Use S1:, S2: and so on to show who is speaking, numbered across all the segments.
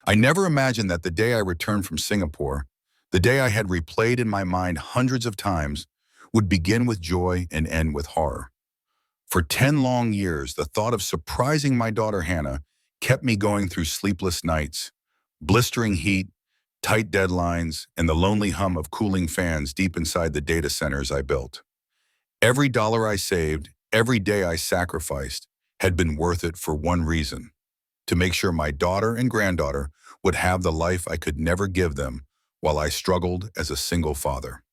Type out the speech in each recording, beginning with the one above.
S1: I never imagined that the day I returned from Singapore, the day I had replayed in my mind hundreds of times, would begin with joy and end with horror. For 10 long years, the thought of surprising my daughter Hannah kept me going through sleepless nights, blistering heat, tight deadlines, and the lonely hum of cooling fans deep inside the data centers I built. Every dollar I saved, every day I sacrificed, had been worth it for one reason: to make sure my daughter and granddaughter would have the life I could never give them while I struggled as a single father.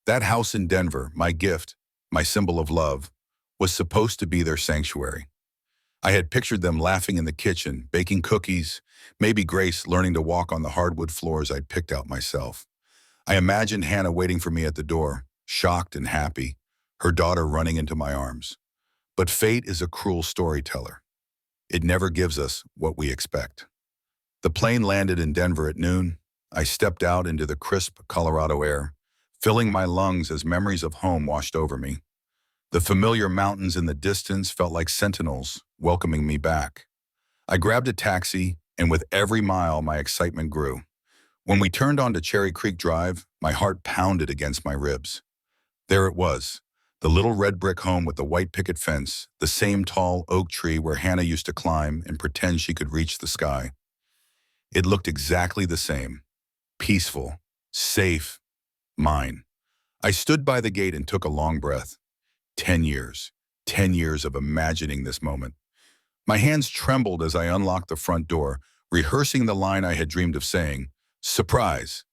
S1: That house in Denver, my gift, my symbol of love, was supposed to be their sanctuary. I had pictured them laughing in the kitchen, baking cookies, maybe Grace learning to walk on the hardwood floors I'd picked out myself. I imagined Hannah waiting for me at the door, shocked and happy, her daughter running into my arms. But fate is a cruel storyteller. It never gives us what we expect. The plane landed in Denver at noon. I stepped out into the crisp Colorado air, filling my lungs as memories of home washed over me. The familiar mountains in the distance felt like sentinels welcoming me back. I grabbed a taxi, and with every mile, my excitement grew. When we turned onto Cherry Creek Drive, my heart pounded against my ribs. There it was, the little red brick home with the white picket fence, the same tall oak tree where Hannah used to climb and pretend she could reach the sky. It looked exactly the same, peaceful, safe, mine. I stood by the gate and took a long breath. 10 years, 10 years of imagining this moment. My hands trembled as I unlocked the front door, rehearsing the line I had dreamed of saying, "Surprise."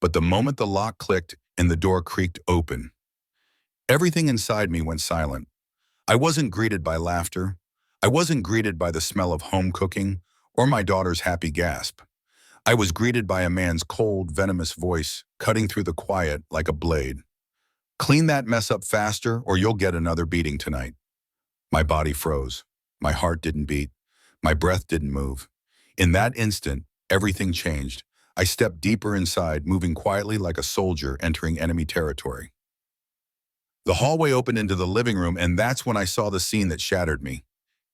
S1: But the moment the lock clicked and the door creaked open, everything inside me went silent. I wasn't greeted by laughter. I wasn't greeted by the smell of home cooking or my daughter's happy gasp. I was greeted by a man's cold, venomous voice cutting through the quiet like a blade. "Clean that mess up faster or you'll get another beating tonight." My body froze. My heart didn't beat. My breath didn't move. In that instant, everything changed. I stepped deeper inside, moving quietly like a soldier entering enemy territory. The hallway opened into the living room, and that's when I saw the scene that shattered me.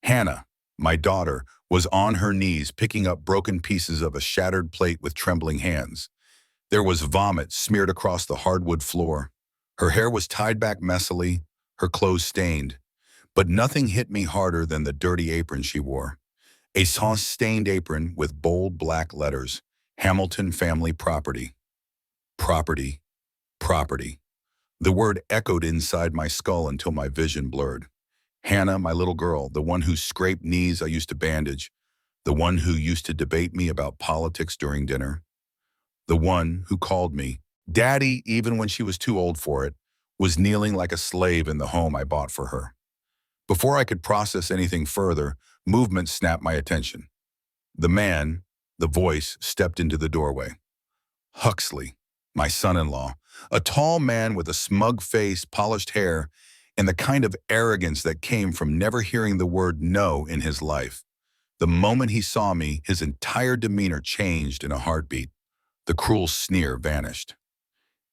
S1: Hannah, my daughter, was on her knees picking up broken pieces of a shattered plate with trembling hands. There was vomit smeared across the hardwood floor. Her hair was tied back messily, her clothes stained. But nothing hit me harder than the dirty apron she wore. A sauce-stained apron with bold black letters, Hamilton Family Property. Property, property. The word echoed inside my skull until my vision blurred. Hannah, my little girl, the one whose scraped knees I used to bandage, the one who used to debate me about politics during dinner, the one who called me Daddy even when she was too old for it, was kneeling like a slave in the home I bought for her. Before I could process anything further, movement snapped my attention. The man, the voice, stepped into the doorway. Huxley, my son-in-law, a tall man with a smug face, polished hair, and the kind of arrogance that came from never hearing the word no in his life. The moment he saw me, his entire demeanor changed in a heartbeat. The cruel sneer vanished.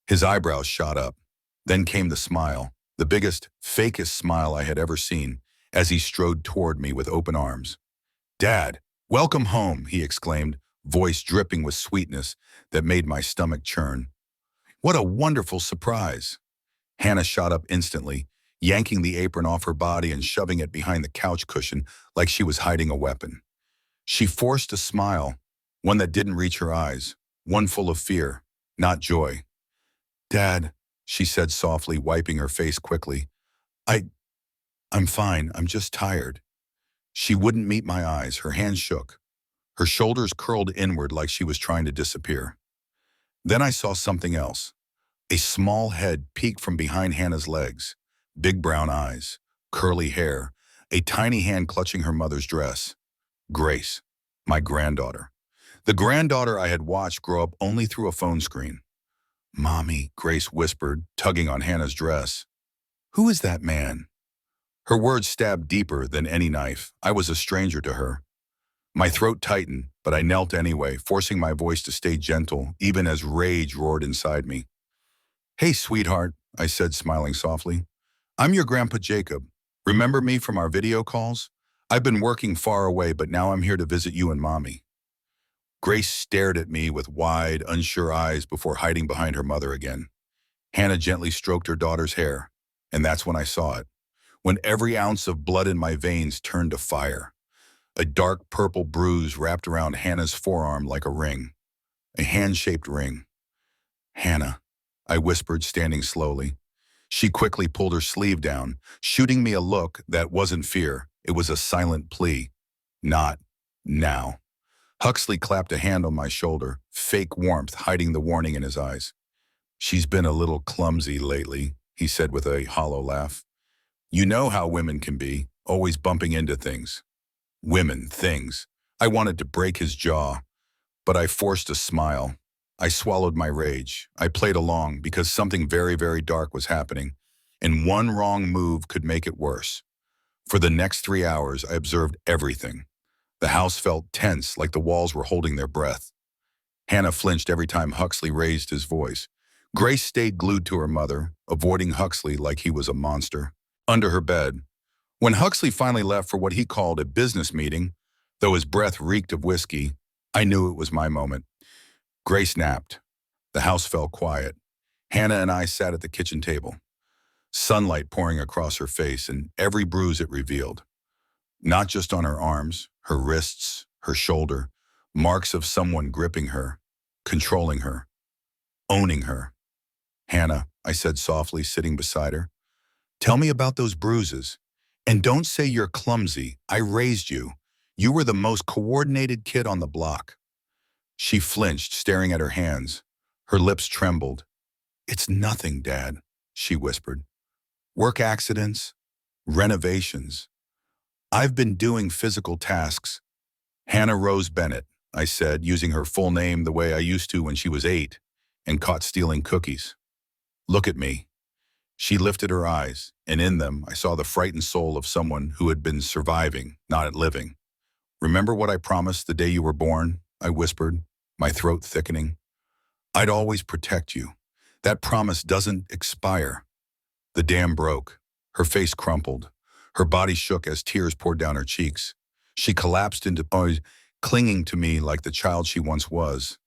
S1: His eyebrows shot up. Then came the smile, the biggest, fakest smile I had ever seen, as he strode toward me with open arms. "Dad, welcome home," he exclaimed, voice dripping with sweetness that made my stomach churn. "What a wonderful surprise." Hannah shot up instantly, yanking the apron off her body and shoving it behind the couch cushion like she was hiding a weapon. She forced a smile, one that didn't reach her eyes, one full of fear, not joy. "Dad," she said softly, wiping her face quickly. I'm fine, I'm just tired." She wouldn't meet my eyes, her hands shook. Her shoulders curled inward like she was trying to disappear. Then I saw something else. A small head peeked from behind Hannah's legs, big brown eyes, curly hair, a tiny hand clutching her mother's dress. Grace, my granddaughter. The granddaughter I had watched grow up only through a phone screen. "Mommy," Grace whispered, tugging on Hannah's dress. "Who is that man?" Her words stabbed deeper than any knife. I was a stranger to her. My throat tightened, but I knelt anyway, forcing my voice to stay gentle, even as rage roared inside me. "Hey, sweetheart," I said, smiling softly. "I'm your Grandpa Jacob. Remember me from our video calls? I've been working far away, but now I'm here to visit you and Mommy." Grace stared at me with wide, unsure eyes before hiding behind her mother again. Hannah gently stroked her daughter's hair, and that's when I saw it. When every ounce of blood in my veins turned to fire. A dark purple bruise wrapped around Hannah's forearm like a ring. A hand-shaped ring. "Hannah," I whispered, standing slowly. She quickly pulled her sleeve down, shooting me a look that wasn't fear. It was a silent plea. "Not now." Huxley clapped a hand on my shoulder, fake warmth hiding the warning in his eyes. "She's been a little clumsy lately," he said with a hollow laugh. "You know how women can be, always bumping into things." Women, things. I wanted to break his jaw, but I forced a smile. I swallowed my rage. I played along because something very, very dark was happening, and one wrong move could make it worse. For the next 3 hours, I observed everything. The house felt tense, like the walls were holding their breath. Hannah flinched every time Huxley raised his voice. Grace stayed glued to her mother, avoiding Huxley like he was a monster. Under her bed, when Huxley finally left for what he called a business meeting, though his breath reeked of whiskey, I knew it was my moment. Grace napped. The house fell quiet. Hannah and I sat at the kitchen table, sunlight pouring across her face and every bruise it revealed. Not just on her arms, her wrists, her shoulder, marks of someone gripping her, controlling her, owning her. "Hannah," I said softly, sitting beside her, "tell me about those bruises. And don't say you're clumsy. I raised you. You were the most coordinated kid on the block." She flinched, staring at her hands. Her lips trembled. "It's nothing, Dad," she whispered. "Work accidents, renovations. I've been doing physical tasks." "Hannah Rose Bennett," I said, using her full name the way I used to when she was 8 and caught stealing cookies. "Look at me." She lifted her eyes, and in them I saw the frightened soul of someone who had been surviving, not living. "Remember what I promised the day you were born?" I whispered, my throat thickening. "I'd always protect you. That promise doesn't expire." The dam broke. Her face crumpled. Her body shook as tears poured down her cheeks. She collapsed into poise, clinging to me like the child she once was.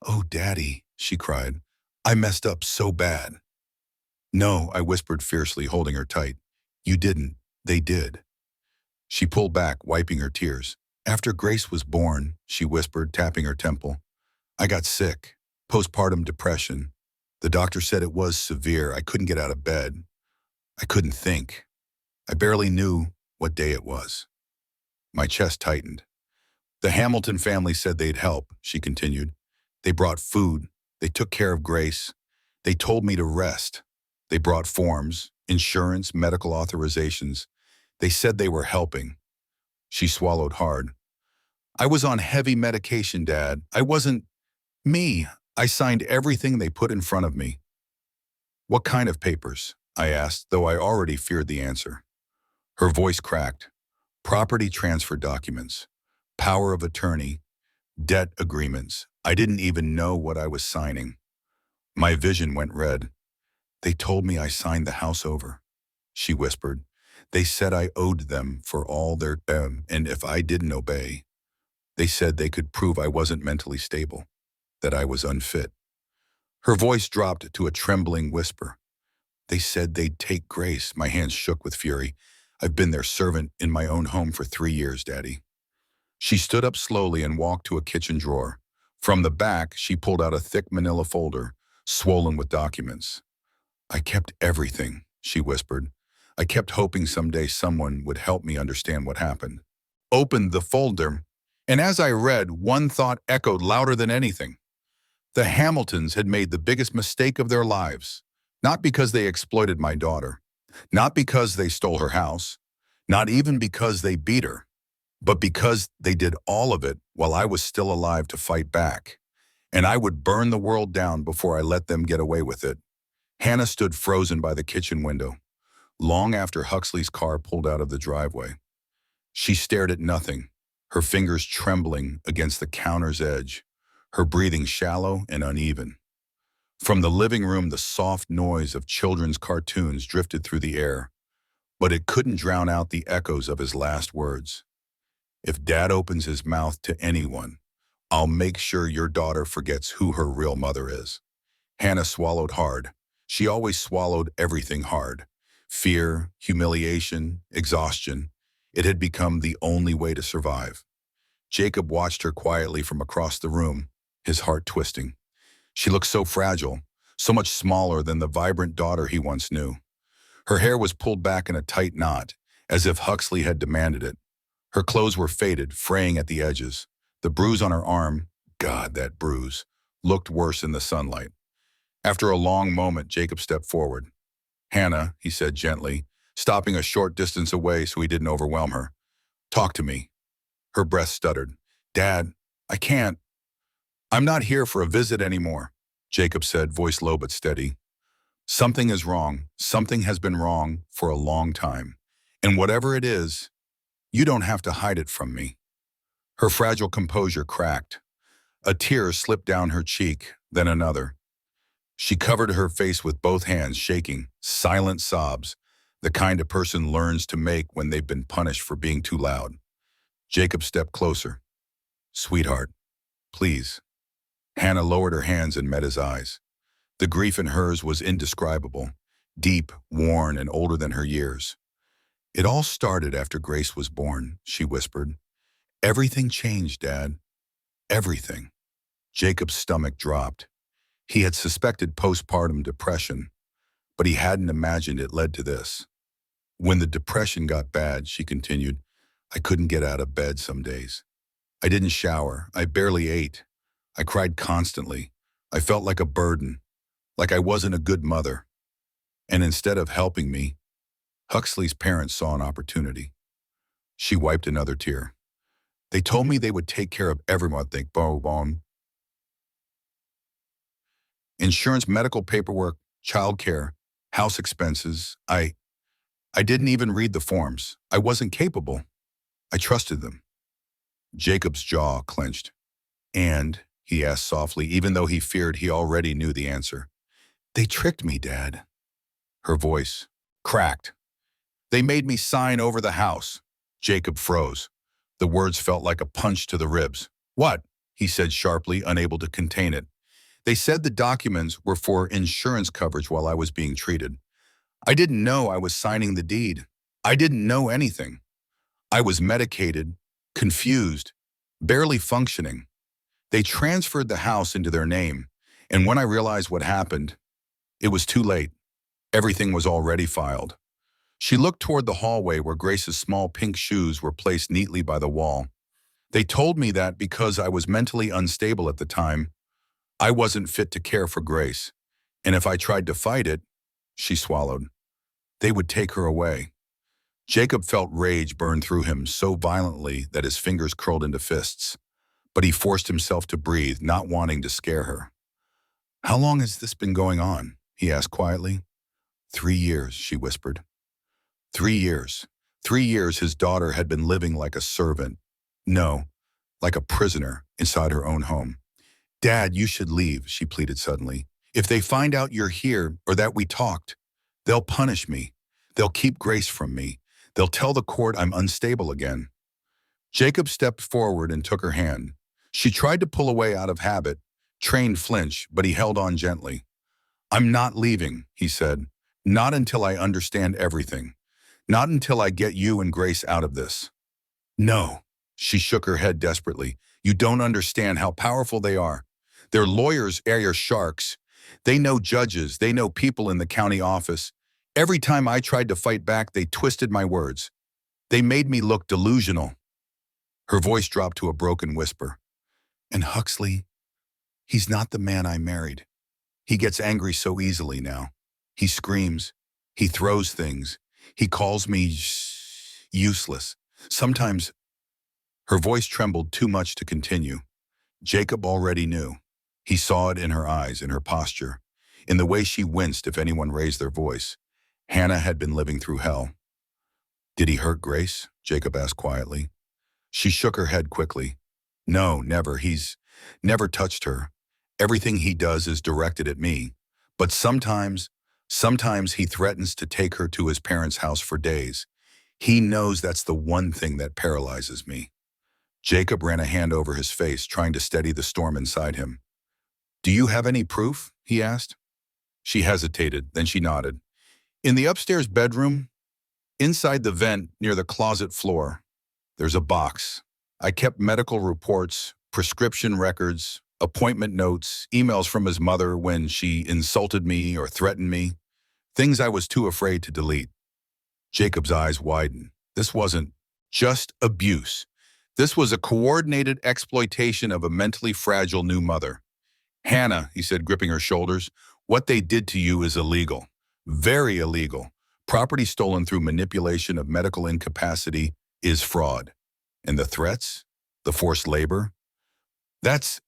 S1: "Oh, Daddy," she cried. "I messed up so bad." "No," I whispered fiercely, holding her tight. "You didn't. They did." She pulled back, wiping her tears. "After Grace was born," she whispered, tapping her temple, "I got sick. Postpartum depression. The doctor said it was severe. I couldn't get out of bed. I couldn't think. I barely knew what day it was." My chest tightened. "The Hamilton family said they'd help," she continued. "They brought food. They took care of Grace. They told me to rest. They brought forms, insurance, medical authorizations. They said they were helping." She swallowed hard. "I was on heavy medication, Dad. I wasn't me. I signed everything they put in front of me." "What kind of papers?" I asked, though I already feared the answer. Her voice cracked. "Property transfer documents, power of attorney, debt agreements. I didn't even know what I was signing." My vision went red. "They told me I signed the house over," she whispered. "They said I owed them for all their and if I didn't obey. They said they could prove I wasn't mentally stable, that I was unfit." Her voice dropped to a trembling whisper. "They said they'd take Grace." My hands shook with fury. "I've been their servant in my own home for 3 years, Daddy." She stood up slowly and walked to a kitchen drawer. From the back, she pulled out a thick manila folder, swollen with documents. "I kept everything," she whispered. "I kept hoping someday someone would help me understand what happened." Opened the folder, and as I read, one thought echoed louder than anything. The Hamiltons had made the biggest mistake of their lives, not because they exploited my daughter, not because they stole her house, not even because they beat her, but because they did all of it while I was still alive to fight back. And I would burn the world down before I let them get away with it. Hannah stood frozen by the kitchen window, long after Huxley's car pulled out of the driveway. She stared at nothing, her fingers trembling against the counter's edge, her breathing shallow and uneven. From the living room, the soft noise of children's cartoons drifted through the air, but it couldn't drown out the echoes of his last words. "If Dad opens his mouth to anyone, I'll make sure your daughter forgets who her real mother is." Hannah swallowed hard. She always swallowed everything hard. Fear, humiliation, exhaustion. It had become the only way to survive. Jacob watched her quietly from across the room, his heart twisting. She looked so fragile, so much smaller than the vibrant daughter he once knew. Her hair was pulled back in a tight knot, as if Huxley had demanded it. Her clothes were faded, fraying at the edges. The bruise on her arm, God, that bruise, looked worse in the sunlight. After a long moment, Jacob stepped forward. "Hannah," he said gently, stopping a short distance away so he didn't overwhelm her. "Talk to me." Her breath stuttered. "Dad, I can't. I'm not here for a visit anymore," Jacob said, voice low but steady. "Something is wrong. Something has been wrong for a long time. And whatever it is, you don't have to hide it from me." Her fragile composure cracked. A tear slipped down her cheek, then another. She covered her face with both hands, shaking, silent sobs, the kind a person learns to make when they've been punished for being too loud. Jacob stepped closer. "Sweetheart, please." Hannah lowered her hands and met his eyes. The grief in hers was indescribable, deep, worn, and older than her years. "It all started after Grace was born," she whispered. "Everything changed, Dad. Everything." Jacob's stomach dropped. He had suspected postpartum depression, but he hadn't imagined it led to this. "When the depression got bad," she continued, "I couldn't get out of bed some days. I didn't shower. I barely ate. I cried constantly. I felt like a burden, like I wasn't a good mother. And instead of helping me, Huxley's parents saw an opportunity." She wiped another tear. "They told me they would take care of everyone, think bon. Insurance, medical paperwork, childcare, house expenses. I didn't even read the forms. I wasn't capable. I trusted them." Jacob's jaw clenched. "And," he asked softly, even though he feared he already knew the answer, "they tricked me, Dad." Her voice cracked. "They made me sign over the house." Jacob froze. The words felt like a punch to the ribs. "What?" he said sharply, unable to contain it. "They said the documents were for insurance coverage while I was being treated. I didn't know I was signing the deed. I didn't know anything. I was medicated, confused, barely functioning. They transferred the house into their name, and when I realized what happened, it was too late. Everything was already filed." She looked toward the hallway where Grace's small pink shoes were placed neatly by the wall. "They told me that because I was mentally unstable at the time, I wasn't fit to care for Grace. And if I tried to fight it," she swallowed, "they would take her away." Jacob felt rage burn through him so violently that his fingers curled into fists. But he forced himself to breathe, not wanting to scare her. "How long has this been going on?" he asked quietly. 3 years, she whispered. 3 years. 3 years his daughter had been living like a servant. No, like a prisoner inside her own home. "Dad, you should leave," she pleaded suddenly. "If they find out you're here or that we talked, they'll punish me. They'll keep Grace from me. They'll tell the court I'm unstable again." Jacob stepped forward and took her hand. She tried to pull away out of habit, trained flinch, but he held on gently. "I'm not leaving," he said. "Not until I understand everything. Not until I get you and Grace out of this." "No." She shook her head desperately. "You don't understand how powerful they are. Their lawyers are your sharks. They know judges. They know people in the county office. Every time I tried to fight back, they twisted my words. They made me look delusional." Her voice dropped to a broken whisper. "And Huxley, he's not the man I married. He gets angry so easily now. He screams. He throws things. He calls me useless. Sometimes." Her voice trembled too much to continue. Jacob already knew. He saw it in her eyes, in her posture, in the way she winced if anyone raised their voice. Hannah had been living through hell. "Did he hurt Grace?" Jacob asked quietly. She shook her head quickly. "No, never. He's never touched her. Everything he does is directed at me. But sometimes he threatens to take her to his parents' house for days. He knows that's the one thing that paralyzes me." Jacob ran a hand over his face, trying to steady the storm inside him. "Do you have any proof?" he asked. She hesitated, then she nodded. "In the upstairs bedroom, inside the vent near the closet floor, there's a box. I kept medical reports, prescription records, appointment notes, emails from his mother when she insulted me or threatened me, things I was too afraid to delete." Jacob's eyes widened. This wasn't just abuse. This was a coordinated exploitation of a mentally fragile new mother. "Hannah," he said, gripping her shoulders, "what they did to you is illegal. Very illegal. Property stolen through manipulation of medical incapacity is fraud. And the threats? The forced labor? That's—"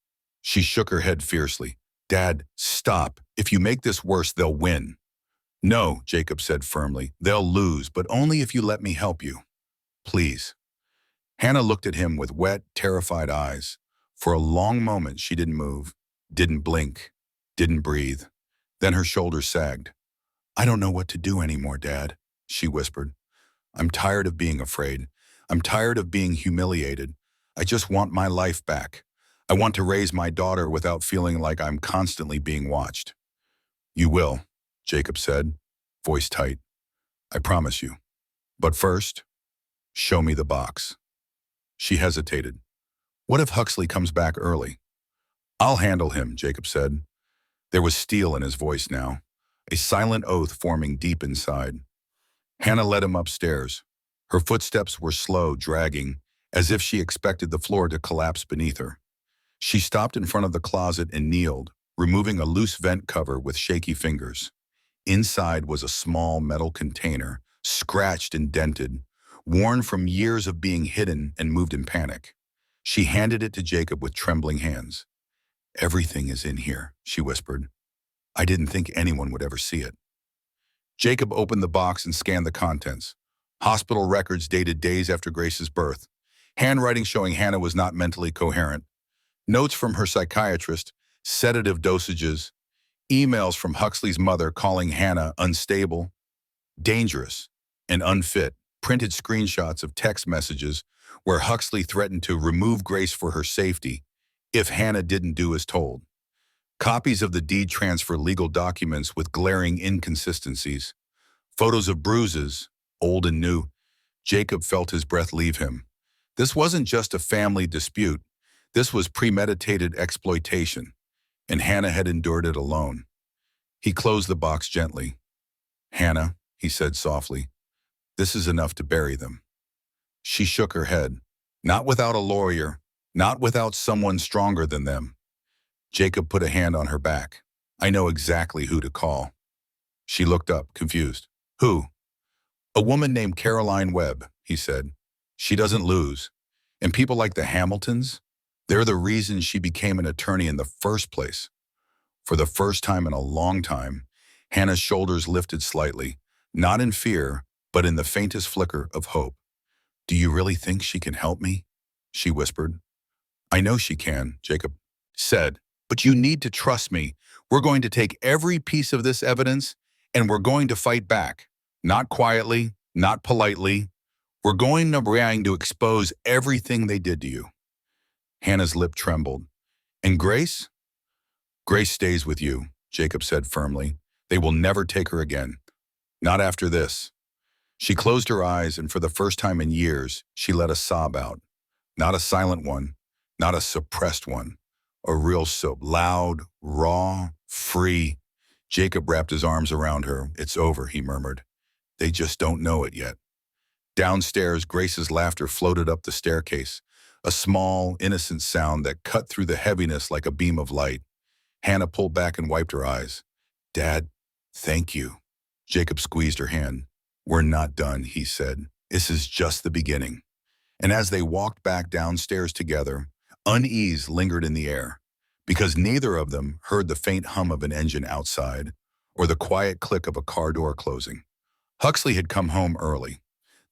S1: She shook her head fiercely. "Dad, stop. If you make this worse, they'll win." "No," Jacob said firmly. "They'll lose, but only if you let me help you. Please." Hannah looked at him with wet, terrified eyes. For a long moment, she didn't move, didn't blink, didn't breathe. Then her shoulders sagged. "I don't know what to do anymore, Dad," she whispered. "I'm tired of being afraid. I'm tired of being humiliated. I just want my life back. I want to raise my daughter without feeling like I'm constantly being watched." "You will," Jacob said, voice tight. "I promise you. But first, show me the box." She hesitated. "What if Huxley comes back early?" "I'll handle him," Jacob said. There was steel in his voice now, a silent oath forming deep inside. Hannah led him upstairs. Her footsteps were slow, dragging, as if she expected the floor to collapse beneath her. She stopped in front of the closet and kneeled, removing a loose vent cover with shaky fingers. Inside was a small metal container, scratched and dented, worn from years of being hidden and moved in panic. She handed it to Jacob with trembling hands. "Everything is in here," she whispered. "I didn't think anyone would ever see it." Jacob opened the box and scanned the contents. Hospital records dated days after Grace's birth. Handwriting showing Hannah was not mentally coherent. Notes from her psychiatrist, sedative dosages, emails from Huxley's mother calling Hannah unstable, dangerous, and unfit, printed screenshots of text messages where Huxley threatened to remove Grace for her safety if Hannah didn't do as told. Copies of the deed transfer legal documents with glaring inconsistencies. Photos of bruises, old and new. Jacob felt his breath leave him. This wasn't just a family dispute. This was premeditated exploitation, and Hannah had endured it alone. He closed the box gently. "Hannah," he said softly, "this is enough to bury them." She shook her head. "Not without a lawyer, not without someone stronger than them." Jacob put a hand on her back. "I know exactly who to call." She looked up, confused. "Who?" "A woman named Caroline Webb," he said. "She doesn't lose. And people like the Hamiltons, they're the reason she became an attorney in the first place." For the first time in a long time, Hannah's shoulders lifted slightly, not in fear, but in the faintest flicker of hope. "Do you really think she can help me?" she whispered. "I know she can," Jacob said, "but you need to trust me. We're going to take every piece of this evidence, and we're going to fight back. Not quietly, not politely. We're going to expose everything they did to you." Hannah's lip trembled. "And Grace?" "Grace stays with you," Jacob said firmly. "They will never take her again. Not after this." She closed her eyes, and for the first time in years, she let a sob out. Not a silent one, not a suppressed one. A real sob, loud, raw, free. Jacob wrapped his arms around her. "It's over," he murmured. "They just don't know it yet." Downstairs, Grace's laughter floated up the staircase, a small, innocent sound that cut through the heaviness like a beam of light. Hannah pulled back and wiped her eyes. "Dad, thank you." Jacob squeezed her hand. "We're not done," he said. "This is just the beginning." And as they walked back downstairs together, unease lingered in the air, because neither of them heard the faint hum of an engine outside or the quiet click of a car door closing. Huxley had come home early.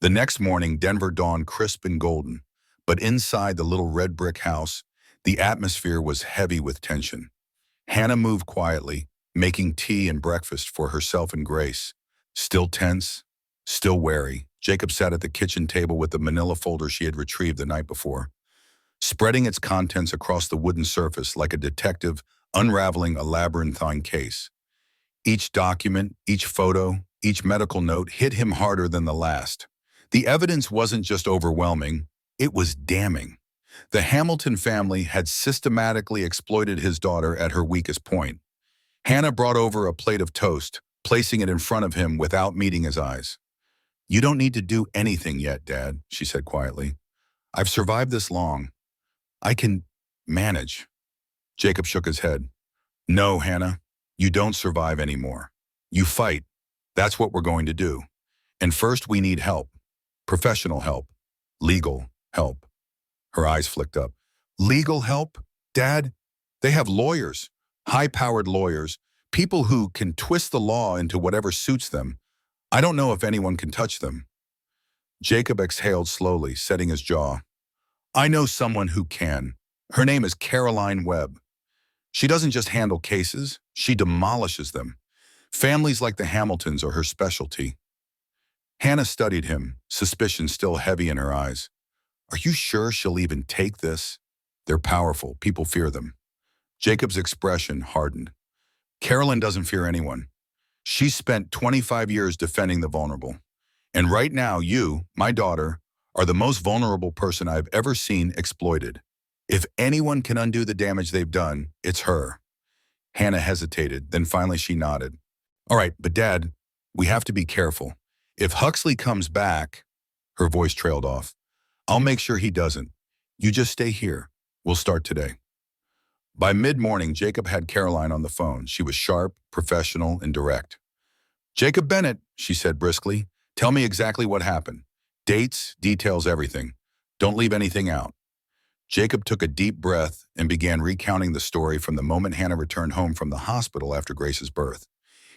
S1: The next morning, Denver dawned crisp and golden, but inside the little red brick house, the atmosphere was heavy with tension. Hannah moved quietly, making tea and breakfast for herself and Grace. Still tense, still wary, Jacob sat at the kitchen table with the manila folder she had retrieved the night before. spreading its contents across the wooden surface like a detective unraveling a labyrinthine case. Each document, each photo, each medical note hit him harder than the last. The evidence wasn't just overwhelming, it was damning. The Hamilton family had systematically exploited his daughter at her weakest point. Hannah brought over a plate of toast, placing it in front of him without meeting his eyes. "You don't need to do anything yet, Dad," she said quietly. "I've survived this long. I can manage." Jacob shook his head. "No, Hannah, you don't survive anymore. You fight. That's what we're going to do. And first we need help. Professional help. Legal help." Her eyes flicked up. "Legal help? Dad? They have lawyers, high-powered lawyers, people who can twist the law into whatever suits them. I don't know if anyone can touch them." Jacob exhaled slowly, setting his jaw. "I know someone who can. Her name is Caroline Webb. She doesn't just handle cases, she demolishes them. Families like the Hamiltons are her specialty." Hannah studied him, suspicion still heavy in her eyes. "Are you sure she'll even take this? They're powerful, people fear them." Jacob's expression hardened. "Carolyn doesn't fear anyone. She's spent 25 years defending the vulnerable. And right now, you, my daughter, are the most vulnerable person I've ever seen exploited. If anyone can undo the damage they've done, it's her." Hannah hesitated, then finally she nodded. "All right, but Dad, we have to be careful. If Huxley comes back," her voice trailed off, "I'll make sure he doesn't. You just stay here. We'll start today." By mid-morning, Jacob had Caroline on the phone. She was sharp, professional, and direct. "Jacob Bennett," she said briskly, "tell me exactly what happened. Dates, details, everything. Don't leave anything out." Jacob took a deep breath and began recounting the story from the moment Hannah returned home from the hospital after Grace's birth.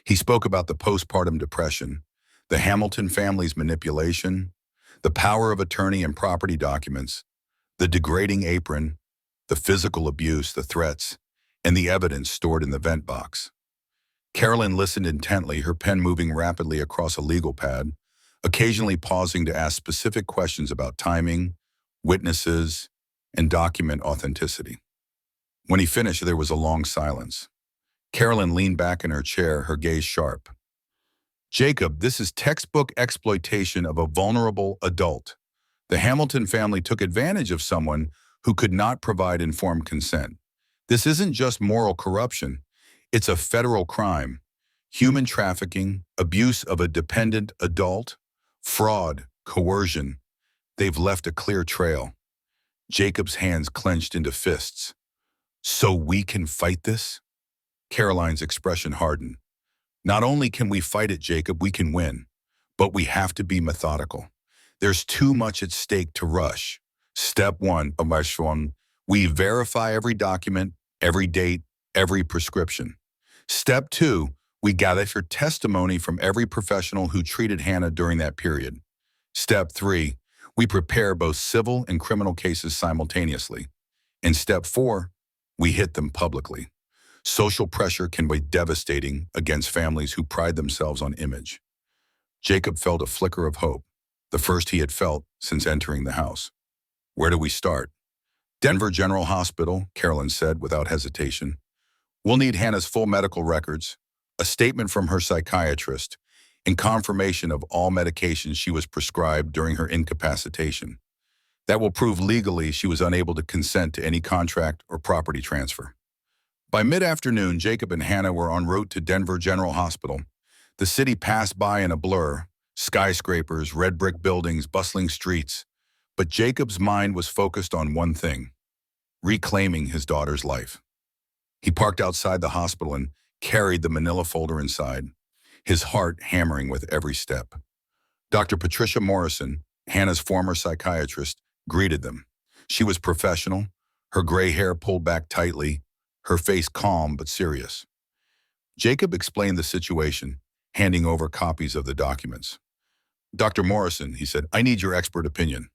S1: He spoke about the postpartum depression, the Hamilton family's manipulation, the power of attorney and property documents, the degrading apron, the physical abuse, the threats, and the evidence stored in the vent box. Carolyn listened intently, her pen moving rapidly across a legal pad, occasionally pausing to ask specific questions about timing, witnesses, and document authenticity. When he finished, there was a long silence. Carolyn leaned back in her chair, her gaze sharp. "Jacob, this is textbook exploitation of a vulnerable adult. The Hamilton family took advantage of someone who could not provide informed consent. This isn't just moral corruption, it's a federal crime. Human trafficking, abuse of a dependent adult, fraud, coercion. They've left a clear trail." Jacob's hands clenched into fists. "So we can fight this?" Caroline's expression hardened. "Not only can we fight it, Jacob, we can win. But we have to be methodical. There's too much at stake to rush. Step one, we verify every document, every date, every prescription. Step two, we gather for testimony from every professional who treated Hannah during that period. Step three, we prepare both civil and criminal cases simultaneously. And step four, we hit them publicly. Social pressure can be devastating against families who pride themselves on image." Jacob felt a flicker of hope, the first he had felt since entering the house. "Where do we start?" "Denver General Hospital," Carolyn said without hesitation. "We'll need Hannah's full medical records, a statement from her psychiatrist, and confirmation of all medications she was prescribed during her incapacitation. That will prove legally she was unable to consent to any contract or property transfer." By mid-afternoon, Jacob and Hannah were en route to Denver General Hospital. The city passed by in a blur, skyscrapers, red brick buildings, bustling streets. But Jacob's mind was focused on one thing: reclaiming his daughter's life. He parked outside the hospital and carried the manila folder inside, his heart hammering with every step. Dr. Patricia Morrison, Hannah's former psychiatrist, greeted them. She was professional, her gray hair pulled back tightly, her face calm but serious. Jacob explained the situation, handing over copies of the documents. "Dr. Morrison," he said, "I need your expert opinion.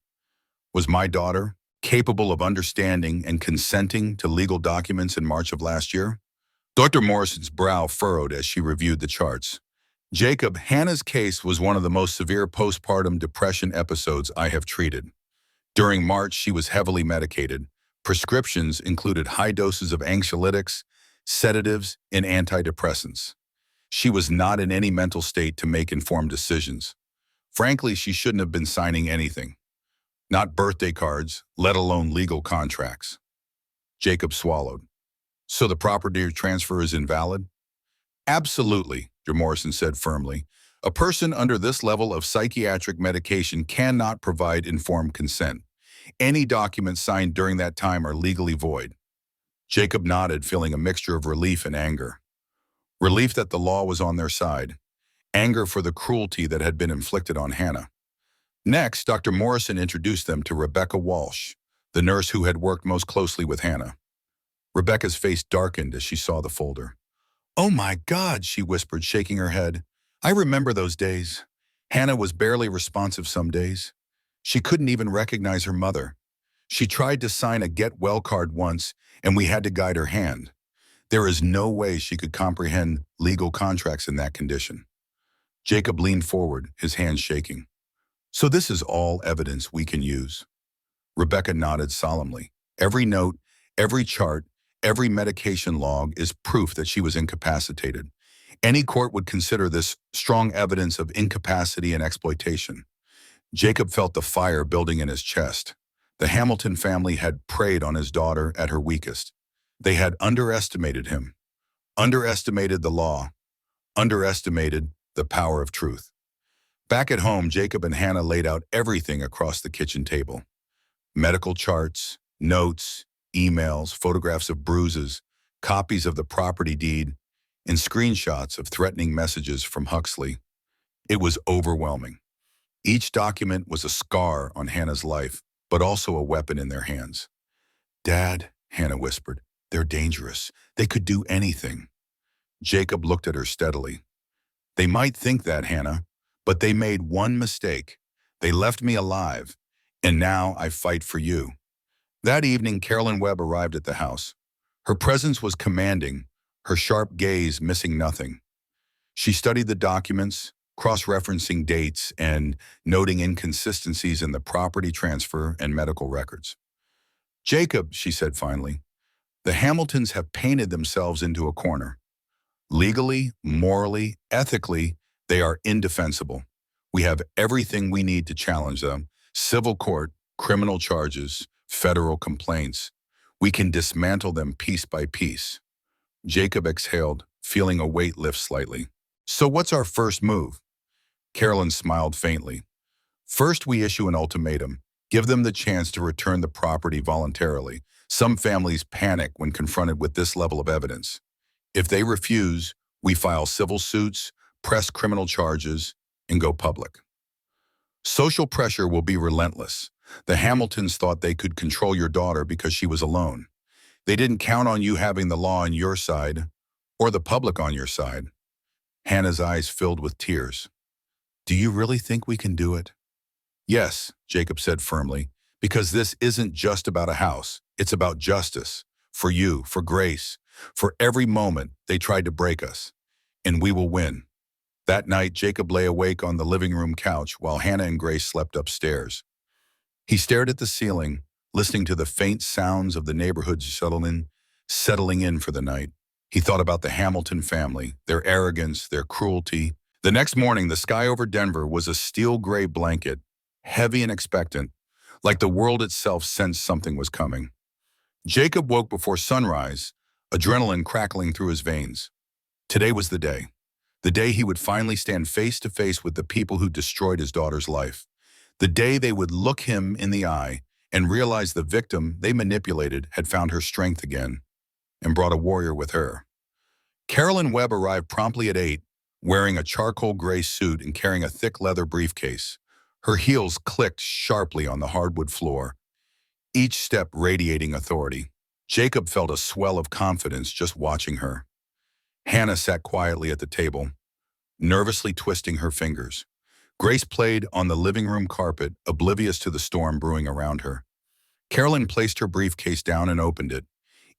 S1: Was my daughter capable of understanding and consenting to legal documents in March of last year?" Dr. Morrison's brow furrowed as she reviewed the charts. "Jacob, Hannah's case was one of the most severe postpartum depression episodes I have treated. During March, she was heavily medicated, Prescriptions included high doses of anxiolytics, sedatives, and antidepressants. She was not in any mental state to make informed decisions. Frankly, she shouldn't have been signing anything. Not birthday cards, let alone legal contracts. Jacob swallowed. So the property transfer is invalid? Absolutely, Morrison said firmly. A person under this level of psychiatric medication cannot provide informed consent. Any documents signed during that time are legally void. Jacob nodded, feeling a mixture of relief and anger. Relief that the law was on their side. Anger for the cruelty that had been inflicted on Hannah. Next, Dr. Morrison introduced them to Rebecca Walsh, the nurse who had worked most closely with Hannah. Rebecca's face darkened as she saw the folder. "Oh my God," she whispered, shaking her head. "I remember those days." Hannah was barely responsive some days. She couldn't even recognize her mother. She tried to sign a get-well card once, and we had to guide her hand. There is no way she could comprehend legal contracts in that condition. Jacob leaned forward, his hands shaking. "So this is all evidence we can use?" Rebecca nodded solemnly. "Every note, every chart, every medication log is proof that she was incapacitated. Any court would consider this strong evidence of incapacity and exploitation." Jacob felt the fire building in his chest. The Hamilton family had preyed on his daughter at her weakest. They had underestimated him, underestimated the law, underestimated the power of truth. Back at home, Jacob and Hannah laid out everything across the kitchen table. Medical charts, notes, emails, photographs of bruises, copies of the property deed, and screenshots of threatening messages from Huxley. It was overwhelming. Each document was a scar on Hannah's life, but also a weapon in their hands. "Dad," Hannah whispered, "they're dangerous. They could do anything." Jacob looked at her steadily. "They might think that, Hannah, but they made one mistake. They left me alive, and now I fight for you." That evening, Carolyn Webb arrived at the house. Her presence was commanding, her sharp gaze missing nothing. She studied the documents, cross-referencing dates and noting inconsistencies in the property transfer and medical records. "Jacob," she said finally, "the Hamiltons have painted themselves into a corner. Legally, morally, ethically, they are indefensible. We have everything we need to challenge them: civil court, criminal charges, federal complaints. We can dismantle them piece by piece." Jacob exhaled, feeling a weight lift slightly. "So what's our first move?" Carolyn smiled faintly. "First, we issue an ultimatum. Give them the chance to return the property voluntarily. Some families panic when confronted with this level of evidence. If they refuse, we file civil suits, press criminal charges, and go public. Social pressure will be relentless. The Hamiltons thought they could control your daughter because she was alone. They didn't count on you having the law on your side or the public on your side." Hannah's eyes filled with tears. "Do you really think we can do it?" "Yes," Jacob said firmly, "because this isn't just about a house. It's about justice. For you, for Grace, for every moment they tried to break us. And we will win." That night, Jacob lay awake on the living room couch while Hannah and Grace slept upstairs. He stared at the ceiling, listening to the faint sounds of the neighborhood settling in for the night. He thought about the Hamilton family, their arrogance, their cruelty. The next morning, the sky over Denver was a steel-gray blanket, heavy and expectant, like the world itself sensed something was coming. Jacob woke before sunrise, adrenaline crackling through his veins. Today was the day he would finally stand face to face with the people who destroyed his daughter's life. The day they would look him in the eye and realize the victim they manipulated had found her strength again and brought a warrior with her. Carolyn Webb arrived promptly at 8, wearing a charcoal gray suit and carrying a thick leather briefcase. Her heels clicked sharply on the hardwood floor, each step radiating authority. Jacob felt a swell of confidence just watching her. Hannah sat quietly at the table, nervously twisting her fingers. Grace played on the living room carpet, oblivious to the storm brewing around her. Carolyn placed her briefcase down and opened it.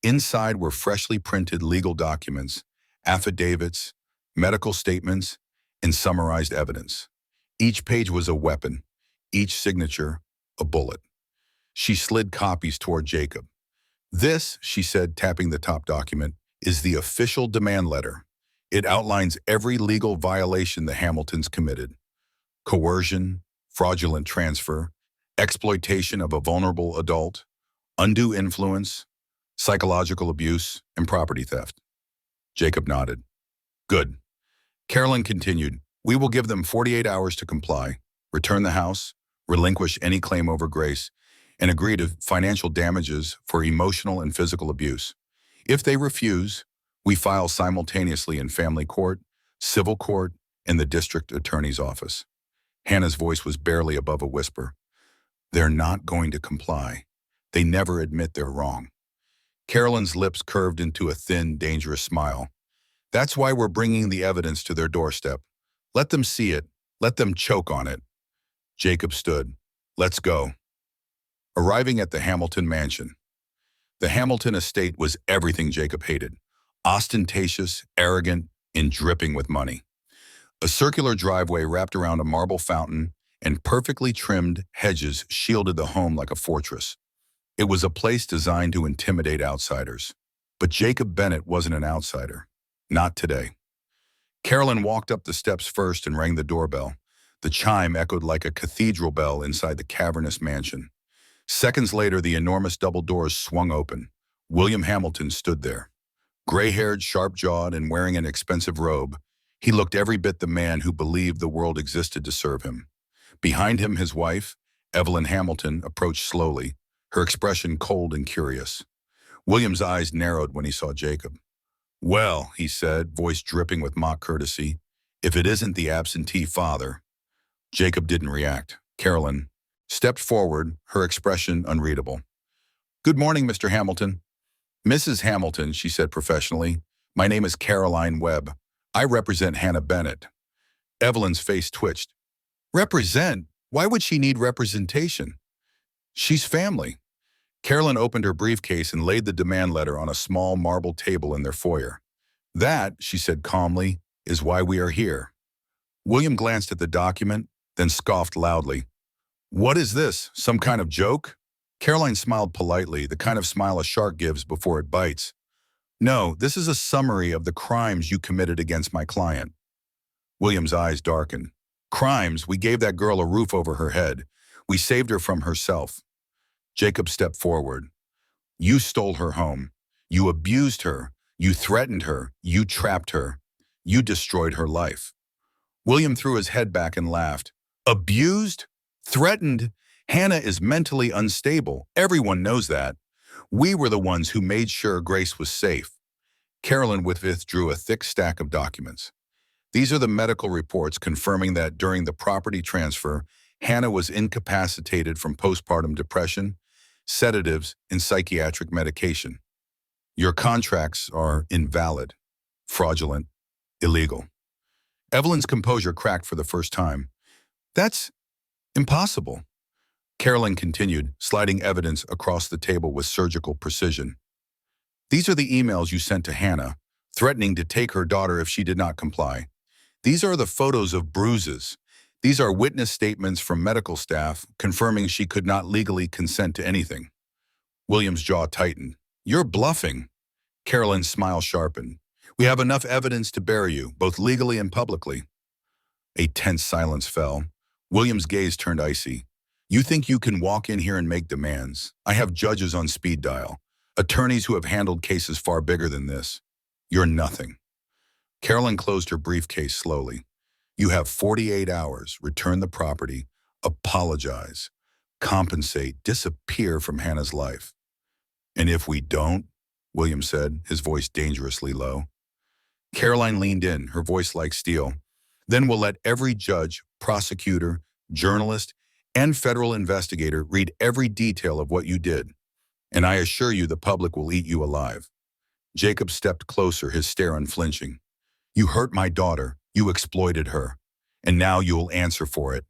S1: Inside were freshly printed legal documents, affidavits, medical statements, and summarized evidence. Each page was a weapon, each signature a bullet. She slid copies toward Jacob. This, she said, tapping the top document, is the official demand letter. It outlines every legal violation the Hamiltons committed: coercion, fraudulent transfer, exploitation of a vulnerable adult, undue influence, psychological abuse, and property theft. Jacob nodded. Good. Carolyn continued, we will give them 48 hours to comply, return the house, relinquish any claim over Grace, and agree to financial damages for emotional and physical abuse. If they refuse, we file simultaneously in family court, civil court, and the district attorney's office. Hannah's voice was barely above a whisper. They're not going to comply. They never admit they're wrong. Carolyn's lips curved into a thin, dangerous smile. That's why we're bringing the evidence to their doorstep. Let them see it. Let them choke on it. Jacob stood. Let's go. Arriving at the Hamilton mansion. The Hamilton estate was everything Jacob hated. Ostentatious, arrogant, and dripping with money. A circular driveway wrapped around a marble fountain and perfectly trimmed hedges shielded the home like a fortress. It was a place designed to intimidate outsiders. But Jacob Bennett wasn't an outsider. Not today. Carolyn walked up the steps first and rang the doorbell. The chime echoed like a cathedral bell inside the cavernous mansion. Seconds later, the enormous double doors swung open. William Hamilton stood there. Gray-haired, sharp-jawed, and wearing an expensive robe, he looked every bit the man who believed the world existed to serve him. Behind him, his wife, Evelyn Hamilton, approached slowly, her expression cold and curious. William's eyes narrowed when he saw Jacob. Well, he said, voice dripping with mock courtesy, if it isn't the absentee father. Jacob didn't react. Carolyn stepped forward, her expression unreadable. Good morning, Mr. Hamilton. Mrs. Hamilton, she said professionally. My name is Caroline Webb. I represent Hannah Bennett. Evelyn's face twitched. Represent? Why would she need representation? She's family. Carolyn opened her briefcase and laid the demand letter on a small marble table in their foyer. That, she said calmly, is why we are here. William glanced at the document, then scoffed loudly. What is this, some kind of joke? Caroline smiled politely, the kind of smile a shark gives before it bites. No, this is a summary of the crimes you committed against my client. William's eyes darkened. Crimes? We gave that girl a roof over her head. We saved her from herself. Jacob stepped forward. You stole her home. You abused her. You threatened her. You trapped her. You destroyed her life. William threw his head back and laughed. Abused? Threatened? Hannah is mentally unstable. Everyone knows that. We were the ones who made sure Grace was safe. Carolyn withdrew a thick stack of documents. These are the medical reports confirming that during the property transfer, Hannah was incapacitated from postpartum depression, sedatives, and psychiatric medication. Your contracts are invalid, fraudulent, illegal. Evelyn's composure cracked for the first time. That's impossible. Carolyn continued, sliding evidence across the table with surgical precision. These are the emails you sent to Hannah, threatening to take her daughter if she did not comply. These are the photos of bruises. These are witness statements from medical staff confirming she could not legally consent to anything. William's jaw tightened. You're bluffing. Carolyn's smile sharpened. We have enough evidence to bury you, both legally and publicly. A tense silence fell. William's gaze turned icy. You think you can walk in here and make demands? I have judges on speed dial, attorneys who have handled cases far bigger than this. You're nothing. Carolyn closed her briefcase slowly. You have 48 hours, return the property, apologize, compensate, disappear from Hannah's life. And if we don't, William said, his voice dangerously low. Caroline leaned in, her voice like steel. Then we'll let every judge, prosecutor, journalist, and federal investigator read every detail of what you did. And I assure you the public will eat you alive. Jacob stepped closer, his stare unflinching. You hurt my daughter. You exploited her. And now you'll answer for it.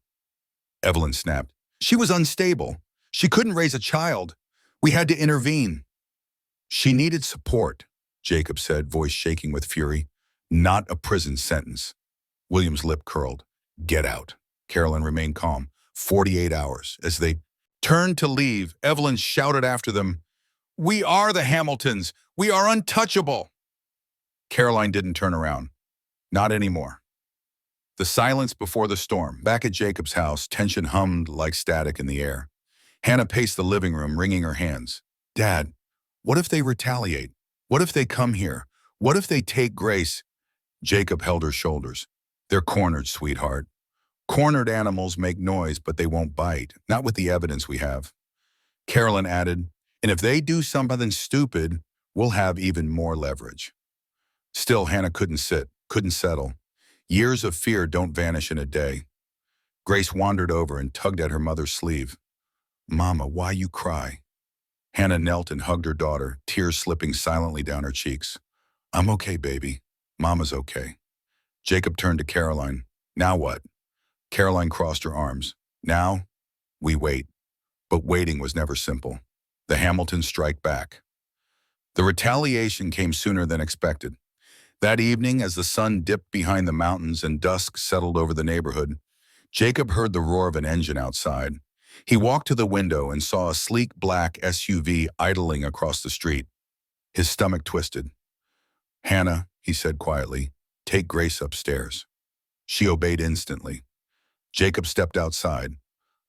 S1: Evelyn snapped. She was unstable. She couldn't raise a child. We had to intervene. She needed support, Jacob said, voice shaking with fury. Not a prison sentence. William's lip curled. Get out. Carolyn remained calm. 48 hours. As they turned to leave, Evelyn shouted after them, We are the Hamiltons. We are untouchable. Caroline didn't turn around. Not anymore. The silence before the storm. Back at Jacob's house, tension hummed like static in the air. Hannah paced the living room, wringing her hands. Dad, what if they retaliate? What if they come here? What if they take Grace? Jacob held her shoulders. They're cornered, sweetheart. Cornered animals make noise, but they won't bite. Not with the evidence we have. Carolyn added, and if they do something stupid, we'll have even more leverage. Still, Hannah couldn't sit, couldn't settle. Years of fear don't vanish in a day. Grace wandered over and tugged at her mother's sleeve. Mama, why you cry? Hannah knelt and hugged her daughter, tears slipping silently down her cheeks. I'm okay, baby. Mama's okay. Jacob turned to Caroline. Now what? Caroline crossed her arms. Now, we wait. But waiting was never simple. The Hamiltons strike back. The retaliation came sooner than expected. That evening, as the sun dipped behind the mountains and dusk settled over the neighborhood, Jacob heard the roar of an engine outside. He walked to the window and saw a sleek black SUV idling across the street. His stomach twisted. Hannah, he said quietly, take Grace upstairs. She obeyed instantly. Jacob stepped outside.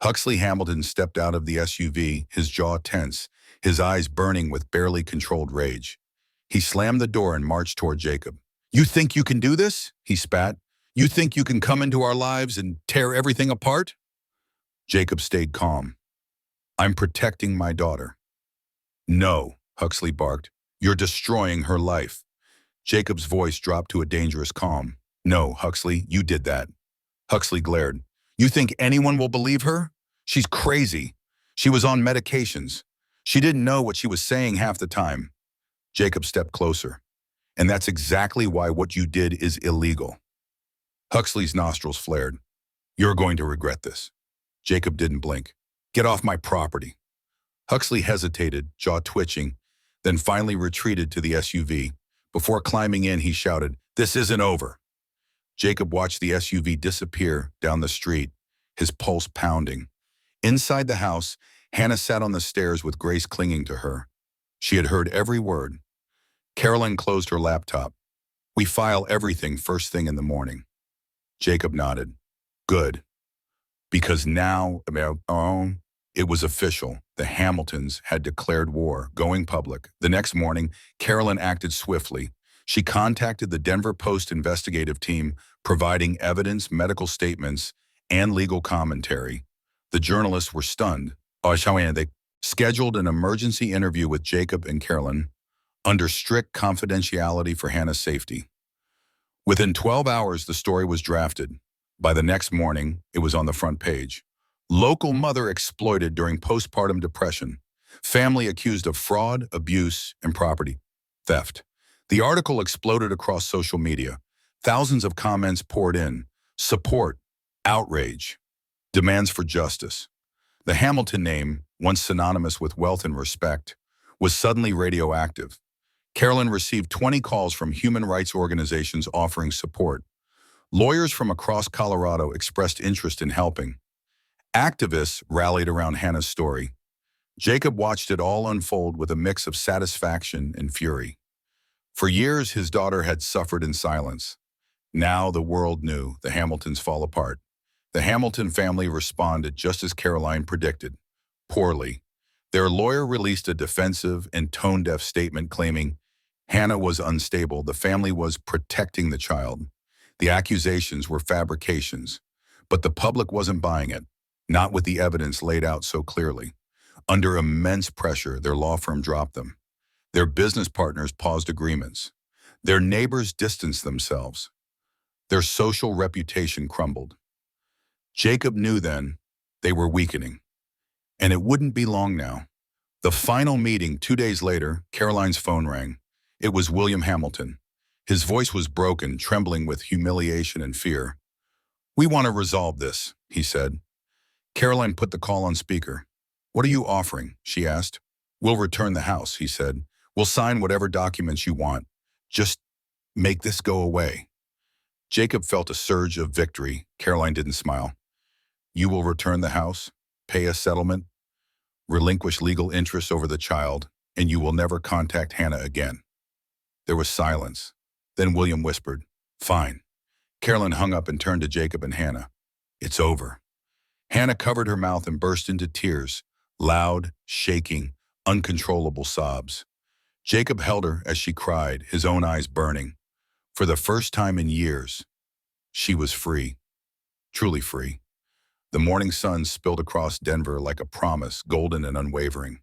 S1: Huxley Hamilton stepped out of the SUV, his jaw tense, his eyes burning with barely controlled rage. He slammed the door and marched toward Jacob. You think you can do this? He spat. You think you can come into our lives and tear everything apart? Jacob stayed calm. I'm protecting my daughter. No, Huxley barked. You're destroying her life. Jacob's voice dropped to a dangerous calm. No, Huxley, you did that. Huxley glared. You think anyone will believe her? She's crazy. She was on medications. She didn't know what she was saying half the time. Jacob stepped closer. And that's exactly why what you did is illegal. Huxley's nostrils flared. You're going to regret this. Jacob didn't blink. Get off my property. Huxley hesitated, jaw twitching, then finally retreated to the SUV. Before climbing in, he shouted, This isn't over. Jacob watched the SUV disappear down the street, his pulse pounding. Inside the house, Hannah sat on the stairs with Grace clinging to her. She had heard every word. Caroline closed her laptop. We file everything first thing in the morning. Jacob nodded. Good. Because now, it was official. The Hamiltons had declared war, going public. The next morning, Caroline acted swiftly. She contacted the Denver Post investigative team, providing evidence, medical statements, and legal commentary. The journalists were stunned. They scheduled an emergency interview with Jacob and Caroline under strict confidentiality for Hannah's safety. Within 12 hours, the story was drafted. By the next morning, it was on the front page. Local mother exploited during postpartum depression. Family accused of fraud, abuse, and property theft. The article exploded across social media. Thousands of comments poured in. Support, outrage, demands for justice. The Hamilton name, once synonymous with wealth and respect, was suddenly radioactive. Caroline received 20 calls from human rights organizations offering support. Lawyers from across Colorado expressed interest in helping. Activists rallied around Hannah's story. Jacob watched it all unfold with a mix of satisfaction and fury. For years, his daughter had suffered in silence. Now the world knew the Hamiltons fall apart. The Hamilton family responded just as Caroline predicted, poorly. Their lawyer released a defensive and tone-deaf statement claiming Hannah was unstable, the family was protecting the child. The accusations were fabrications, but the public wasn't buying it, not with the evidence laid out so clearly. Under immense pressure, their law firm dropped them. Their business partners paused agreements. Their neighbors distanced themselves. Their social reputation crumbled. Jacob knew then they were weakening. And it wouldn't be long now. The final meeting, 2 days later, Caroline's phone rang. It was William Hamilton. His voice was broken, trembling with humiliation and fear. We want to resolve this, he said. Caroline put the call on speaker. What are you offering? She asked. We'll return the house, he said. We'll sign whatever documents you want. Just make this go away. Jacob felt a surge of victory. Caroline didn't smile. You will return the house, pay a settlement, relinquish legal interests over the child, and you will never contact Hannah again." There was silence. Then William whispered, "Fine." Carolyn hung up and turned to Jacob and Hannah. "It's over." Hannah covered her mouth and burst into tears, loud, shaking, uncontrollable sobs. Jacob held her as she cried, his own eyes burning. For the first time in years, she was free, truly free. The morning sun spilled across Denver like a promise, golden and unwavering.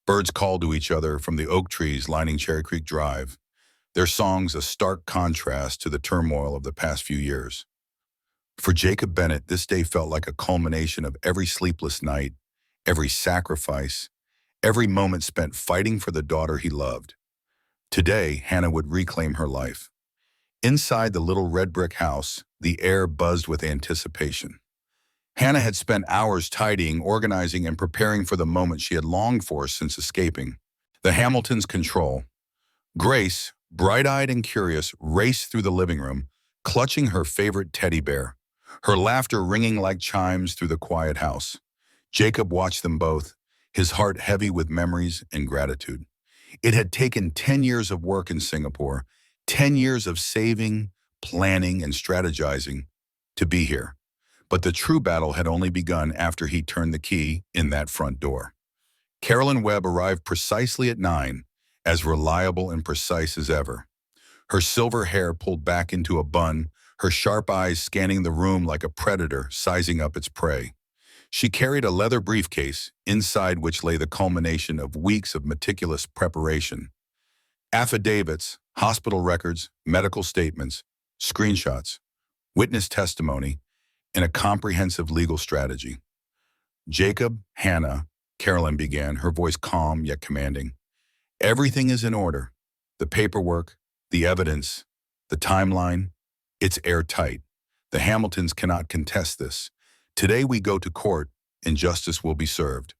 S1: Birds called to each other from the oak trees lining Cherry Creek Drive, their songs a stark contrast to the turmoil of the past few years. For Jacob Bennett, this day felt like a culmination of every sleepless night, every sacrifice, every moment spent fighting for the daughter he loved. Today, Hannah would reclaim her life. Inside the little red brick house, the air buzzed with anticipation. Hannah had spent hours tidying, organizing, and preparing for the moment she had longed for since escaping. The Hamiltons' control. Grace, bright-eyed and curious, raced through the living room, clutching her favorite teddy bear, her laughter ringing like chimes through the quiet house. Jacob watched them both, his heart heavy with memories and gratitude. It had taken 10 years of work in Singapore, 10 years of saving, planning, and strategizing to be here. But the true battle had only begun after he turned the key in that front door. Carolyn Webb arrived precisely at 9, as reliable and precise as ever. Her silver hair pulled back into a bun, her sharp eyes scanning the room like a predator sizing up its prey. She carried a leather briefcase, inside which lay the culmination of weeks of meticulous preparation. Affidavits, hospital records, medical statements, screenshots, witness testimony, and a comprehensive legal strategy. "Jacob, Hannah," Carolyn began, her voice calm yet commanding. "Everything is in order. The paperwork, the evidence, the timeline, it's airtight. The Hamiltons cannot contest this. Today we go to court, and justice will be served."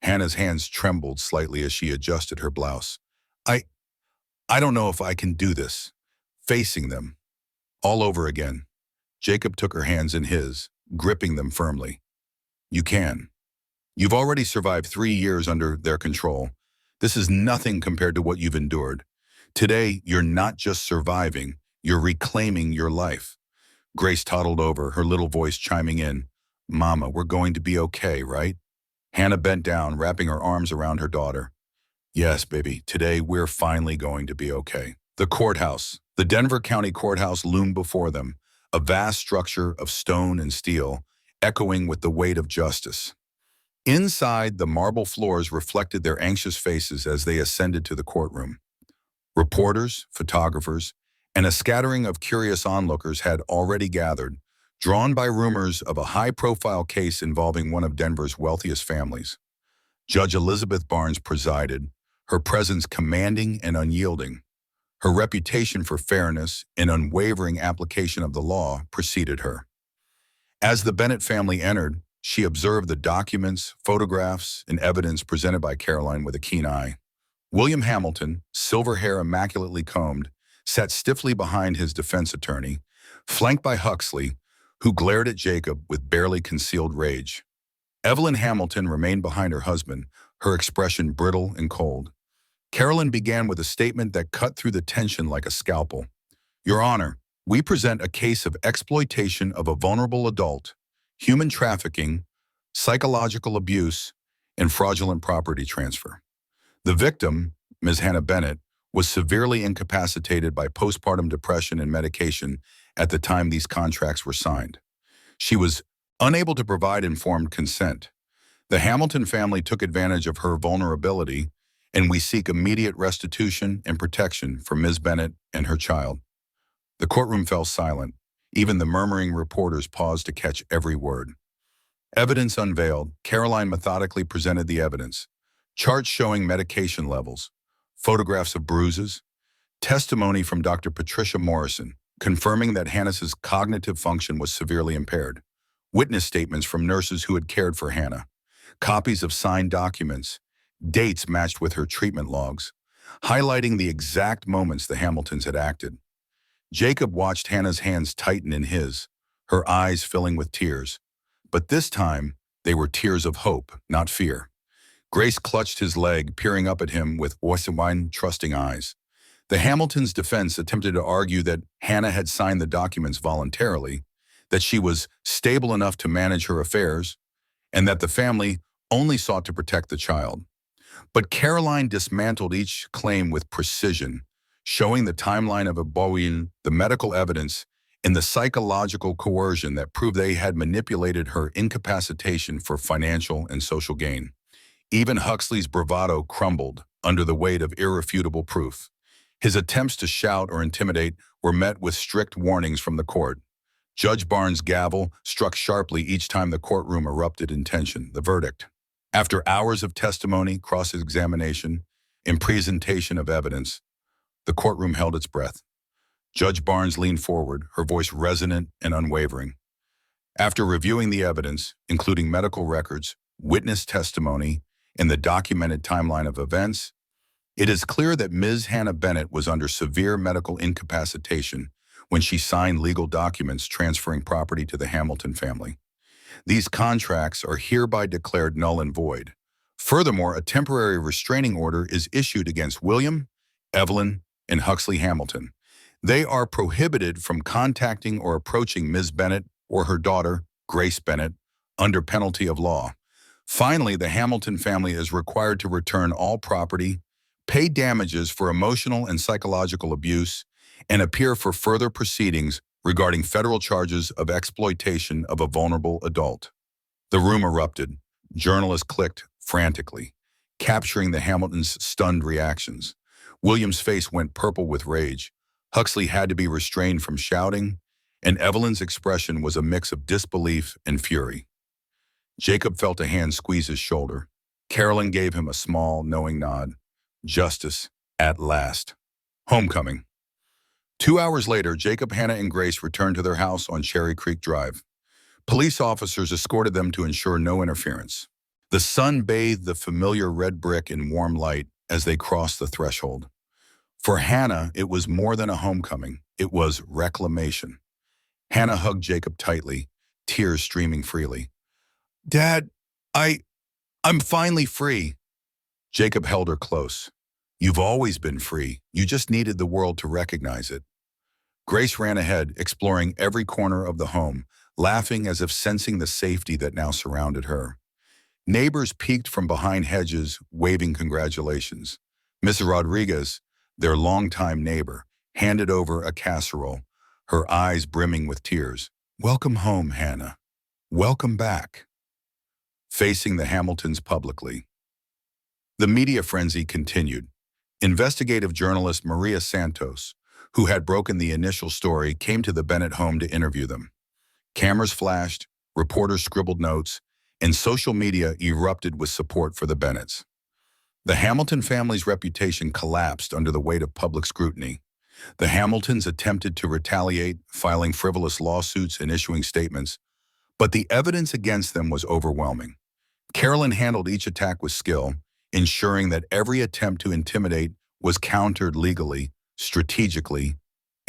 S1: Hannah's hands trembled slightly as she adjusted her blouse. I don't know if I can do this. Facing them. All over again. Jacob took her hands in his, gripping them firmly. "You can. You've already survived 3 years under their control. This is nothing compared to what you've endured. Today, you're not just surviving, you're reclaiming your life." Grace toddled over, her little voice chiming in. "Mama, we're going to be okay, right?" Hannah bent down, wrapping her arms around her daughter. "Yes, baby, today we're finally going to be okay." The courthouse. The Denver County Courthouse loomed before them, a vast structure of stone and steel, echoing with the weight of justice. Inside, the marble floors reflected their anxious faces as they ascended to the courtroom. Reporters, photographers, and a scattering of curious onlookers had already gathered, drawn by rumors of a high-profile case involving one of Denver's wealthiest families. Judge Elizabeth Barnes presided, her presence commanding and unyielding. Her reputation for fairness and unwavering application of the law preceded her. As the Bennett family entered, she observed the documents, photographs, and evidence presented by Caroline with a keen eye. William Hamilton, silver hair immaculately combed, sat stiffly behind his defense attorney, flanked by Huxley, who glared at Jacob with barely concealed rage. Evelyn Hamilton remained behind her husband, her expression brittle and cold. Carolyn began with a statement that cut through the tension like a scalpel. "Your Honor, we present a case of exploitation of a vulnerable adult, human trafficking, psychological abuse, and fraudulent property transfer. The victim, Ms. Hannah Bennett, was severely incapacitated by postpartum depression and medication at the time these contracts were signed. She was unable to provide informed consent. The Hamilton family took advantage of her vulnerability, and we seek immediate restitution and protection for Ms. Bennett and her child." The courtroom fell silent. Even the murmuring reporters paused to catch every word. Evidence unveiled. Caroline methodically presented the evidence. Charts showing medication levels, photographs of bruises, testimony from Dr. Patricia Morrison, confirming that Hannah's cognitive function was severely impaired, witness statements from nurses who had cared for Hannah, copies of signed documents, dates matched with her treatment logs, highlighting the exact moments the Hamiltons had acted. Jacob watched Hannah's hands tighten in his, her eyes filling with tears. But this time, they were tears of hope, not fear. Grace clutched his leg, peering up at him with wine trusting eyes. The Hamiltons' defense attempted to argue that Hannah had signed the documents voluntarily, that she was stable enough to manage her affairs, and that the family only sought to protect the child. But Caroline dismantled each claim with precision, showing the timeline of Abusive, the medical evidence, and the psychological coercion that proved they had manipulated her incapacitation for financial and social gain. Even Huxley's bravado crumbled under the weight of irrefutable proof. His attempts to shout or intimidate were met with strict warnings from the court. Judge Barnes' gavel struck sharply each time the courtroom erupted in tension. The verdict. After hours of testimony, cross-examination, and presentation of evidence, the courtroom held its breath. Judge Barnes leaned forward, her voice resonant and unwavering. After reviewing the evidence, including medical records, witness testimony, and the documented timeline of events, it is clear that Ms. Hannah Bennett was under severe medical incapacitation when she signed legal documents transferring property to the Hamilton family. These contracts are hereby declared null and void. Furthermore, a temporary restraining order is issued against William, Evelyn, and Huxley Hamilton. They are prohibited from contacting or approaching Ms. Bennett or her daughter, Grace Bennett, under penalty of law. Finally, the Hamilton family is required to return all property, pay damages for emotional and psychological abuse, and appear for further proceedings regarding federal charges of exploitation of a vulnerable adult. The room erupted. Journalists clicked frantically, capturing the Hamiltons' stunned reactions. William's face went purple with rage. Huxley had to be restrained from shouting, and Evelyn's expression was a mix of disbelief and fury. Jacob felt a hand squeeze his shoulder. Carolyn gave him a small, knowing nod. Justice, at last. Homecoming. 2 hours later, Jacob, Hannah, and Grace returned to their house on Cherry Creek Drive. Police officers escorted them to ensure no interference. The sun bathed the familiar red brick in warm light as they crossed the threshold. For Hannah, it was more than a homecoming. It was reclamation. Hannah hugged Jacob tightly, tears streaming freely. "Dad, I'm finally free." Jacob held her close. "You've always been free. You just needed the world to recognize it." Grace ran ahead, exploring every corner of the home, laughing as if sensing the safety that now surrounded her. Neighbors peeked from behind hedges, waving congratulations. Mrs. Rodriguez, their longtime neighbor, handed over a casserole, her eyes brimming with tears. "Welcome home, Hannah. Welcome back." Facing the Hamiltons publicly. The media frenzy continued. Investigative journalist Maria Santos, who had broken the initial story, came to the Bennett home to interview them. Cameras flashed, reporters scribbled notes, and social media erupted with support for the Bennetts. The Hamilton family's reputation collapsed under the weight of public scrutiny. The Hamiltons attempted to retaliate, filing frivolous lawsuits and issuing statements, but the evidence against them was overwhelming. Carolyn handled each attack with skill, ensuring that every attempt to intimidate was countered legally, strategically,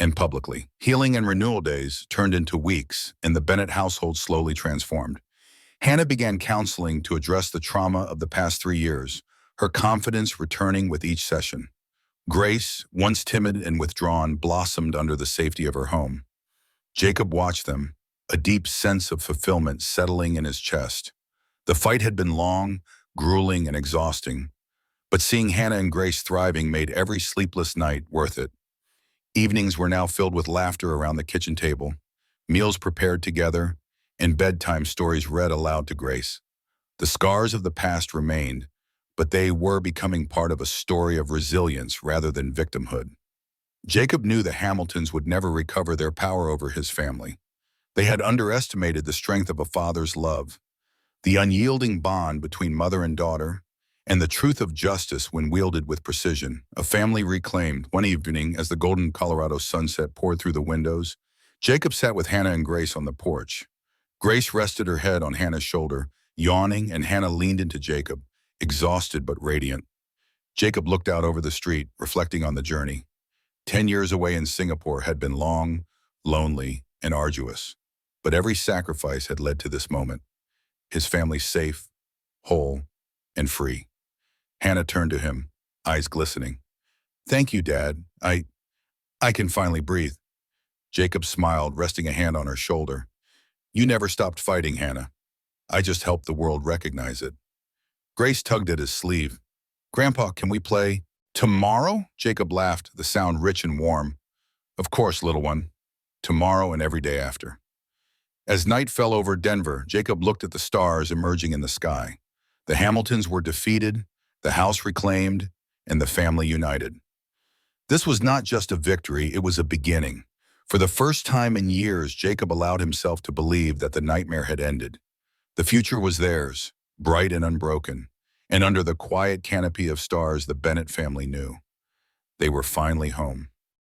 S1: and publicly. Healing and renewal days turned into weeks, and the Bennett household slowly transformed. Hannah began counseling to address the trauma of the past 3 years, her confidence returning with each session. Grace, once timid and withdrawn, blossomed under the safety of her home. Jacob watched them, a deep sense of fulfillment settling in his chest. The fight had been long, grueling, and exhausting, but seeing Hannah and Grace thriving made every sleepless night worth it. Evenings were now filled with laughter around the kitchen table, meals prepared together, and bedtime stories read aloud to Grace. The scars of the past remained, but they were becoming part of a story of resilience rather than victimhood. Jacob knew the Hamiltons would never recover their power over his family. They had underestimated the strength of a father's love, the unyielding bond between mother and daughter, and the truth of justice when wielded with precision. A family reclaimed. One evening, as the golden Colorado sunset poured through the windows, Jacob sat with Hannah and Grace on the porch. Grace rested her head on Hannah's shoulder, yawning, and Hannah leaned into Jacob, exhausted but radiant. Jacob looked out over the street, reflecting on the journey. 10 years away in Singapore had been long, lonely, and arduous, but every sacrifice had led to this moment. His family safe, whole, and free. Hannah turned to him, eyes glistening. Thank you, Dad. I can finally breathe. Jacob smiled, resting a hand on her shoulder. You never stopped fighting, Hannah. I just helped the world recognize it. Grace tugged at his sleeve. Grandpa, can we play tomorrow? Jacob laughed, the sound rich and warm. Of course, little one. Tomorrow and every day after. As night fell over Denver, Jacob looked at the stars emerging in the sky. The Hamiltons were defeated, the house reclaimed, and the family united. This was not just a victory, it was a beginning. For the first time in years, Jacob allowed himself to believe that the nightmare had ended. The future was theirs, bright and unbroken, and under the quiet canopy of stars the Bennett family knew. They were finally home.